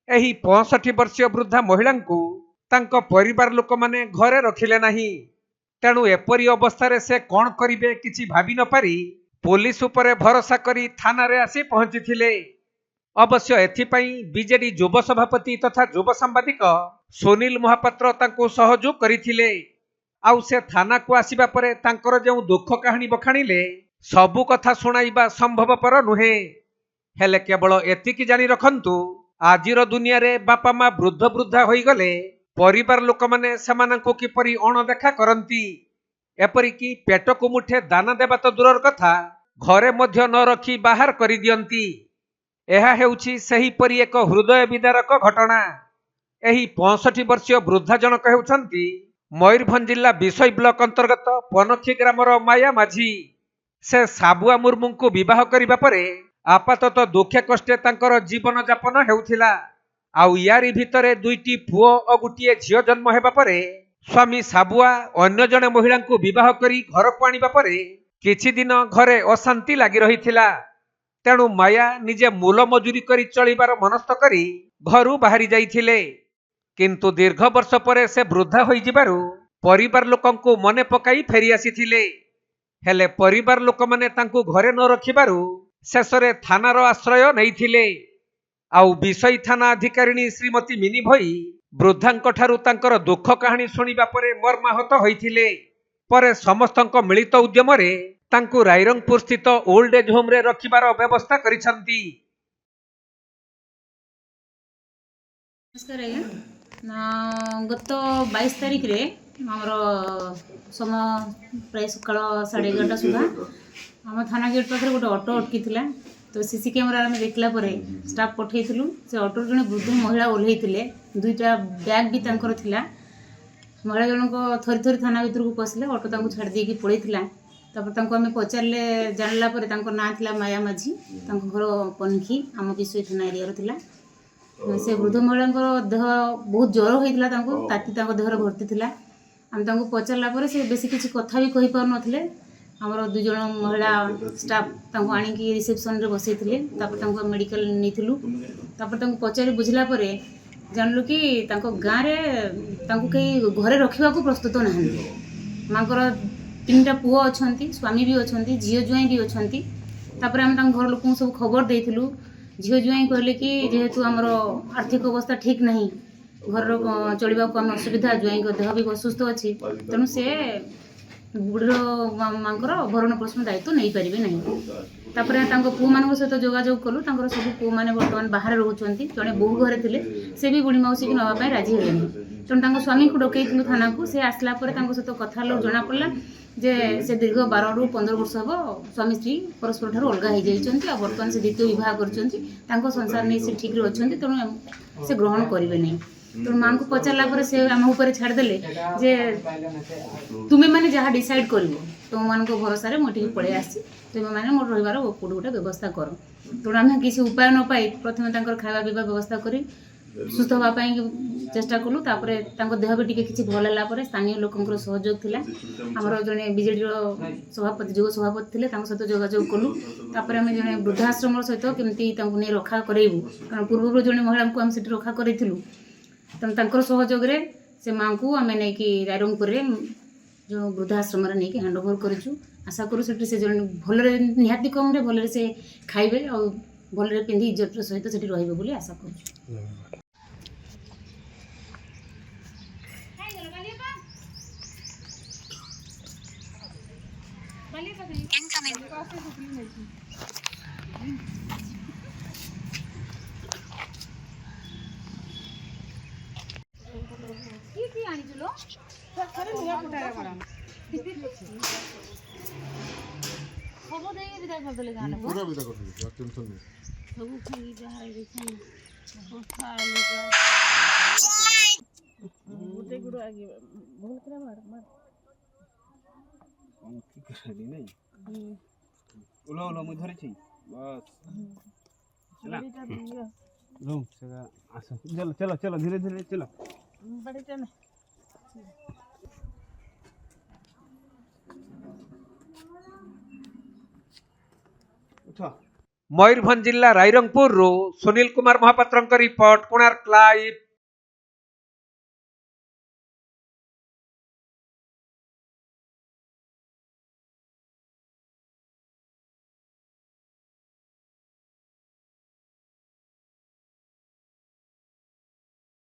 ଏହି 65 ବର୍ଷୀୟ ବୃଦ୍ଧା ମହିଳାଙ୍କୁ ତାଙ୍କ ପରିବାର ଲୋକମାନେ ଘରେ ରଖିଲେ ନାହିଁ। ତେଣୁ ଏପରି ଅବସ୍ଥାରେ ସେ କ'ଣ କରିବେ କିଛି ଭାବି ନ ପାରି ପୋଲିସ ଉପରେ ଭରସା କରି ଥାନାରେ ଆସି ପହଞ୍ଚିଥିଲେ। ଅବଶ୍ୟ ଏଥିପାଇଁ ବିଜେଡି ଯୁବ ସଭାପତି ତଥା ଯୁବ ସାମ୍ବାଦିକ ସୁନୀଲ ମହାପାତ୍ର ତାଙ୍କୁ ସହଯୋଗ କରିଥିଲେ। ଆଉ ସେ ଥାନାକୁ ଆସିବା ପରେ ତାଙ୍କର ଯେଉଁ ଦୁଃଖ କାହାଣୀ ବଖାଣିଲେ ସବୁ କଥା ଶୁଣାଇବା ସମ୍ଭବପର ନୁହେଁ। ହେଲେ କେବଳ ଏତିକି ଜାଣି ରଖନ୍ତୁ, ଆଜିର ଦୁନିଆରେ ବାପା ମା ବୃଦ୍ଧ ବୃଦ୍ଧା ହୋଇଗଲେ ପରିବାର ଲୋକମାନେ ସେମାନଙ୍କୁ କିପରି ଅଣଦେଖା କରନ୍ତି। ଏପରିକି ପେଟକୁ ମୁଠେ ଦାନା ଦେବା ତ ଦୂରର କଥା, ଘରେ ମଧ୍ୟ ନ ରଖି ବାହାର କରିଦିଅନ୍ତି। ଏହା ହେଉଛି ସେହିପରି ଏକ ହୃଦୟ ବିଦାରକ ଘଟଣା। ଏହି 65 ବର୍ଷୀୟ ବୃଦ୍ଧା ଜଣକ ହେଉଛନ୍ତି ମୟୂରଭଞ୍ଜ ଜିଲ୍ଲା ବିଶୋଇ ବ୍ଲକ ଅନ୍ତର୍ଗତ ପନଖି ଗ୍ରାମର ମାୟା ମାଝୀ। ସେ ସାବୁଆ ମୁର୍ମୁଙ୍କୁ ବିବାହ କରିବା ପରେ ଆପାତତଃ ଦୁଃଖେ କଷ୍ଟେ ତାଙ୍କର ଜୀବନ ଯାପନ ହେଉଥିଲା। ଆଉ ୟାରି ଭିତରେ 2ଟି ପୁଅ ଓ ଗୋଟିଏ ଝିଅ ଜନ୍ମ ହେବା ପରେ ସ୍ୱାମୀ ସାବୁଆ ଅନ୍ୟ ଜଣେ ମହିଳାଙ୍କୁ ବିବାହ କରି ଘରକୁ ଆଣିବା ପରେ କିଛି ଦିନ ଘରେ ଅଶାନ୍ତି ଲାଗି ରହିଥିଲା। ତେଣୁ ମାୟା ନିଜେ ମୂଲ ମଜୁରୀ କରି ଚଳିବାର ମନସ୍ଥ କରି ଘରୁ ବାହାରି ଯାଇଥିଲେ। କିନ୍ତୁ ଦୀର୍ଘ ବର୍ଷ ପରେ ସେ ବୃଦ୍ଧା ହୋଇଯିବାରୁ ପରିବାର ଲୋକଙ୍କୁ ମନେ ପକାଇ ଫେରି ଆସିଥିଲେ। ହେଲେ ପରିବାର ଲୋକମାନେ ତାଙ୍କୁ ଘରେ ନ ରଖିବାରୁ ଶେଷରେ ଥାନାର ଆଶ୍ରୟ ନେଇଥିଲେ। ଆଉ ବିଶୋଇ ଥାନା ଅଧିକାରିଣୀ ଶ୍ରୀମତୀ ମିନି ଭୋଇ ବୃଦ୍ଧାଙ୍କ ଠାରୁ ତାଙ୍କର ଦୁଃଖ କାହାଣୀ ଶୁଣିବା ପରେ ମର୍ମାହତ ହୋଇଥିଲେ। ପରେ ସମସ୍ତଙ୍କ ମିଳିତ ଉଦ୍ୟମରେ ତାଙ୍କୁ ରାଇରଙ୍ଗପୁର ସ୍ଥିତ ଓଲ୍ଡ ଏଜ୍ ହୋମରେ ରଖିବାର ବ୍ୟବସ୍ଥା କରିଛନ୍ତି। ନମସ୍କାର ଆଜ୍ଞା। ଗତ 22 ତାରିଖରେ ଆମର ସମୟ ପ୍ରାୟ ସକାଳ 11:30 ସୁଦ୍ଧା ଆମ ଥାନା ଗେଟ୍ ପାଖରେ ଗୋଟେ ଅଟୋ ଅଟକିଥିଲା। ତ ସିସି କ୍ୟାମେରାରେ ଆମେ ଦେଖିଲା ପରେ ଷ୍ଟାଫ୍ ପଠାଇଥିଲୁ। ସେ ଅଟୋରୁ ଜଣେ ବୃଦ୍ଧ ମହିଳା ଓହ୍ଲେଇଥିଲେ। 2ଟା ବ୍ୟାଗ୍ ବି ତାଙ୍କର ଥିଲା। ମହିଳା ଜଣକ ଥରି ଥରି ଥାନା ଭିତରକୁ ପଶିଲେ, ଅଟୋ ତାଙ୍କୁ ଛାଡ଼ି ଦେଇକି ପଳେଇଥିଲା। ତାପରେ ତାଙ୍କୁ ଆମେ ପଚାରିଲେ, ଜାଣିଲା ପରେ ତାଙ୍କ ନାଁ ଥିଲା ମାୟା ମାଝୀ, ତାଙ୍କ ଘର ପନଖି, ଆମ ବିଶୋଇ ଥାନା ଏରିଆର ଥିଲା। ସେ ବୃଦ୍ଧ ମହିଳାଙ୍କର ଦେହ ବହୁତ ଜ୍ୱର ହୋଇଥିଲା, ତାଙ୍କୁ ତାତି ତାଙ୍କ ଦେହରେ ଭର୍ତ୍ତି ଥିଲା। ଆମେ ତାଙ୍କୁ ପଚାରିଲା ପରେ ସେ ବେଶୀ କିଛି କଥା ବି କହିପାରୁନଥିଲେ। ଆମର 2 ଜଣ ମହିଳା ଷ୍ଟାଫ୍ ତାଙ୍କୁ ଆଣିକି ରିସେପସନ୍ରେ ବସେଇଥିଲେ। ତାପରେ ତାଙ୍କୁ ମେଡ଼ିକାଲ ନେଇଥିଲୁ। ତାପରେ ତାଙ୍କୁ ପଚାରି ବୁଝିଲା ପରେ ଜାଣିଲୁ କି ତାଙ୍କ ଗାଁରେ ତାଙ୍କୁ କେହି ଘରେ ରଖିବାକୁ ପ୍ରସ୍ତୁତ ନାହାନ୍ତି। ମାଙ୍କର 3ଟା ପୁଅ ଅଛନ୍ତି, ସ୍ୱାମୀ ବି ଅଛନ୍ତି, ଝିଅ ଜ୍ୱାଇଁ ବି ଅଛନ୍ତି। ତାପରେ ଆମେ ତାଙ୍କ ଘର ଲୋକଙ୍କୁ ସବୁ ଖବର ଦେଇଥିଲୁ। ଝିଅ ଜ୍ୱାଇଁ କହିଲେ କି ଯେହେତୁ ଆମର ଆର୍ଥିକ ଅବସ୍ଥା ଠିକ୍ ନାହିଁ, ଘରର ଚଳିବାକୁ ଆମେ ଅସୁବିଧା, ଜ୍ୱାଇଁଙ୍କ ଦେହ ବି ଅସୁସ୍ଥ ଅଛି, ତେଣୁ ସେ ବୁଢ଼ୀର ମାଙ୍କର ଭରଣ ପୋଷଣ ଦାୟିତ୍ୱ ନେଇପାରିବେ ନାହିଁ। ତାପରେ ତାଙ୍କ ପୁଅମାନଙ୍କ ସହିତ ଯୋଗାଯୋଗ କଲୁ। ତାଙ୍କର ସବୁ ପୁଅମାନେ ବର୍ତ୍ତମାନ ବାହାରେ ରହୁଛନ୍ତି। ଜଣେ ବୋହୂ ଘରେ ଥିଲେ, ସେ ବି ବୁଢ଼ୀ ମାଉସୀକି ନେବା ପାଇଁ ରାଜି ହେଲେନି। ତେଣୁ ତାଙ୍କ ସ୍ୱାମୀଙ୍କୁ ଡକେଇଥିଲୁ ଥାନାକୁ। ସେ ଆସିଲା ପରେ ତାଙ୍କ ସହିତ କଥା ହେଲୁ, ଜଣାପଡ଼ିଲା ଯେ ସେ ଦୀର୍ଘ 12ରୁ 15 ବର୍ଷ ହେବ ସ୍ୱାମୀ ସ୍ତ୍ରୀ ପରସ୍ପର ଠାରୁ ଅଲଗା ହୋଇଯାଇଛନ୍ତି। ଆଉ ବର୍ତ୍ତମାନ ସେ ଦ୍ୱିତୀୟ ବିବାହ କରିଛନ୍ତି। ତାଙ୍କ ସଂସାର ନେଇ ସେ ଠିକ୍ରେ ଅଛନ୍ତି, ତେଣୁ ସେ ଗ୍ରହଣ କରିବେ ନାହିଁ। ତେଣୁ ମାଆଙ୍କୁ ପଚାରିଲା ପରେ ସେ ଆମ ଉପରେ ଛାଡ଼ିଦେଲେ ଯେ ତୁମେମାନେ ଯାହା ଡିସାଇଡ଼୍ କରିବ, ତୁମମାନଙ୍କ ଭରସାରେ ମୁଁ ଏଠିକି ପଳେଇ ଆସିଛି, ତୁମେମାନେ ମୋର ରହିବାର କେଉଁଠି ଗୋଟେ ବ୍ୟବସ୍ଥା କର। ତେଣୁ ଆମେ କିଛି ଉପାୟ ନ ପାଇ ପ୍ରଥମେ ତାଙ୍କର ଖାଇବା ପିଇବା ବ୍ୟବସ୍ଥା କରି ସୁସ୍ଥ ହେବା ପାଇଁ ଚେଷ୍ଟା କଲୁ। ତାପରେ ତାଙ୍କ ଦେହ ବି ଟିକେ କିଛି ଭଲ ହେଲା ପରେ ସ୍ଥାନୀୟ ଲୋକଙ୍କର ସହଯୋଗ ଥିଲା। ଆମର ଜଣେ ବିଜେଡ଼ିର ସଭାପତି, ଯୁବ ସଭାପତି ଥିଲେ, ତାଙ୍କ ସହିତ ଯୋଗାଯୋଗ କଲୁ। ତାପରେ ଆମେ ଜଣେ ବୃଦ୍ଧାଶ୍ରମ ସହିତ କେମିତି ତାଙ୍କୁ ନେଇ ରକ୍ଷା କରାଇବୁ, କାରଣ ପୂର୍ବରୁ ଜଣେ ମହିଳାଙ୍କୁ ଆମେ ସେଠି ରକ୍ଷା କରିଥିଲୁ। ତେଣୁ ତାଙ୍କର ସହଯୋଗରେ ସେ ମାଆଙ୍କୁ ଆମେ ନେଇକି ରାଇରଙ୍ଗପୁରରେ ଯେଉଁ ବୃଦ୍ଧାଶ୍ରମରେ ନେଇକି ହ୍ୟାଣ୍ଡ ଓଭର୍ କରିଛୁ। ଆଶା କରୁ ସେଠି ସେ ଜଣେ ଭଲରେ, ନିହାତି କମ୍ରେ ଭଲରେ ସେ ଖାଇବେ ଆଉ ଭଲରେ ପିନ୍ଧି ଇଜ୍ଜତର ସହିତ ସେଠି ରହିବେ ବୋଲି ଆଶା କରୁଛୁ। ସବୁ ଦେଇକି ବିଦା କରିଦେଲେ ଗାଁରେ, ପୁରା ବିଦା କରିଦେଲେ, ଟେନସନ୍ ନାହିଁ। ସବୁ ଖାଲି ଯାହା ହେଇଛି କଥା ଗୋଟେ ଗୁଡ଼ ଆଗେ ଭଲ করে মার মার কি করে নাই ওলো ওলো মুই ধরেছি বাস চলা লো সেটা আসো চলো চলো চলো ধীরে ধীরে চলো বাড়িটা না উঠো ମୟୂରଭଞ୍ଜ ଜିଲ୍ଲା ରାଇରଙ୍ଗପୁରରୁ ସୁନୀଲ କୁମାର ମହାପାତ୍ରଙ୍କ ରିପୋର୍ଟ, କୋଣାର୍କ ଲାଇଭ୍।